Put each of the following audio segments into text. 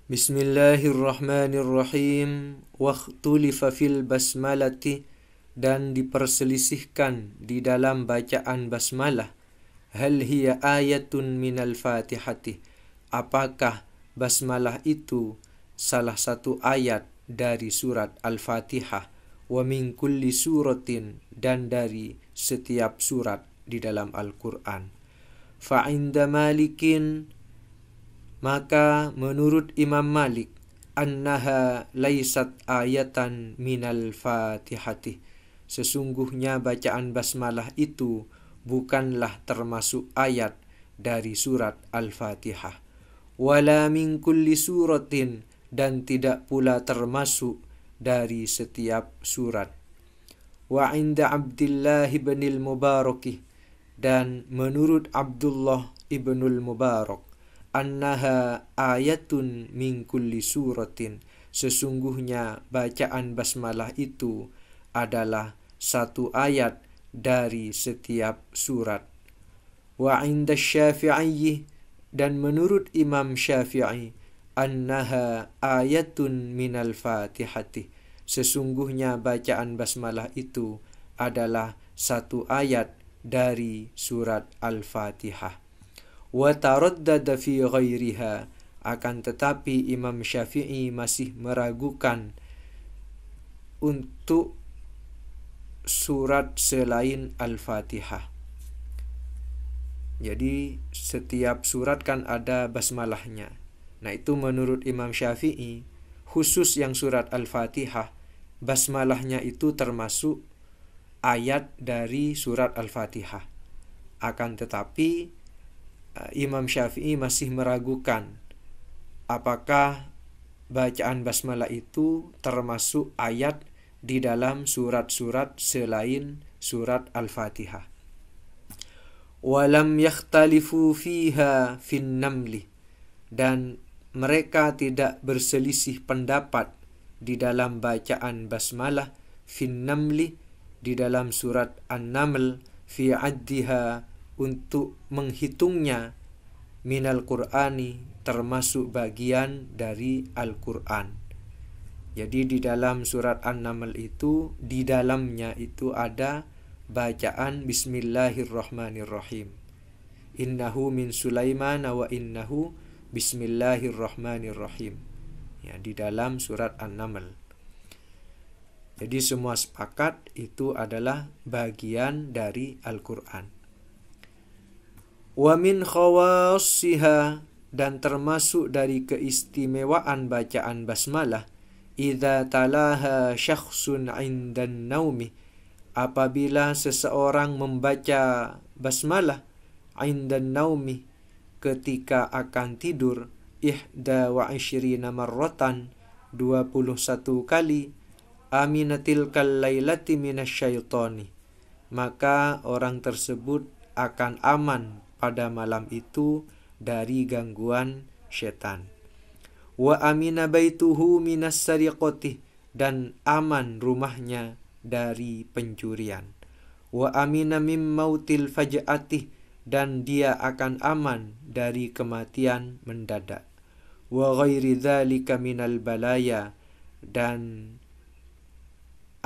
Bismillahirrahmanirrahim. Wakhtulifa fil basmalati, dan diperselisihkan di dalam bacaan basmalah. Hal hiya ayatun minal fatihati, apakah basmalah itu salah satu ayat dari surat Al-Fatihah. Wa min kulli suratin, dan dari setiap surat di dalam Al-Quran. Fa'inda malikin, maka menurut Imam Malik, annaha laisat ayatan minal fatihati, sesungguhnya bacaan basmalah itu bukanlah termasuk ayat dari surat Al-Fatihah. Wala min kulli suratin, dan tidak pula termasuk dari setiap surat. Wa inda Abdullah ibnil Mubarak, dan menurut Abdullah ibnul Mubarak, annaha ayatun min kulli suratin, sesungguhnya bacaan basmalah itu adalah satu ayat dari setiap surat. Wa inda Syafi'i, dan menurut Imam Syafi'i, annaha ayatun minal fatihati, sesungguhnya bacaan basmalah itu adalah satu ayat dari surat Al-Fatihah. Wa taraddada fi ghairiha, akan tetapi Imam Syafi'i masih meragukan untuk surat selain Al-Fatihah. Jadi setiap surat kan ada basmalahnya. Nah, itu menurut Imam Syafi'i, khusus yang surat Al-Fatihah, basmalahnya itu termasuk ayat dari surat Al-Fatihah. Akan tetapi Imam Syafi'i masih meragukan apakah bacaan basmalah itu termasuk ayat di dalam surat-surat selain surat Al-Fatihah. Walam yakhtalifu fiha fin namli, dan mereka tidak berselisih pendapat di dalam bacaan basmalah fin namli, di dalam surat An-Naml, fi addiha, untuk menghitungnya, minal Qur'ani, termasuk bagian dari Al-Quran. Jadi di dalam surat An-Naml itu, di dalamnya itu ada bacaan Bismillahirrahmanirrahim. Innahu min Sulaiman wa innahu Bismillahirrahmanirrahim. Ya, di dalam surat An-Naml. Jadi semua sepakat itu adalah bagian dari Al-Quran. Wa min khawassiha, dan termasuk dari keistimewaan bacaan basmalah, idza talaha syakhsun 'indan naumi, apabila seseorang membaca basmalah 'indan naumi, ketika akan tidur, 21 marratan, 21 kali, aminatil kallailati minasyaitani, maka orang tersebut akan aman pada malam itu dari gangguan setan. Wa amina baituhu minas sariqati, dan aman rumahnya dari pencurian. Wa amina mim mautil faj'ati, dan dia akan aman dari kematian mendadak. Wa ghairi dzalika minal balaya, dan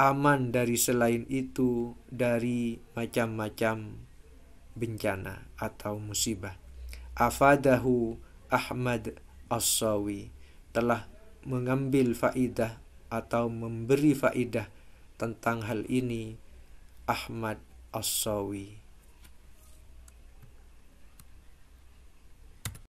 aman dari selain itu dari macam-macam bencana atau musibah. Afadahu Ahmad As-Sawi, telah mengambil faidah atau memberi faidah tentang hal ini Ahmad As-Sawi.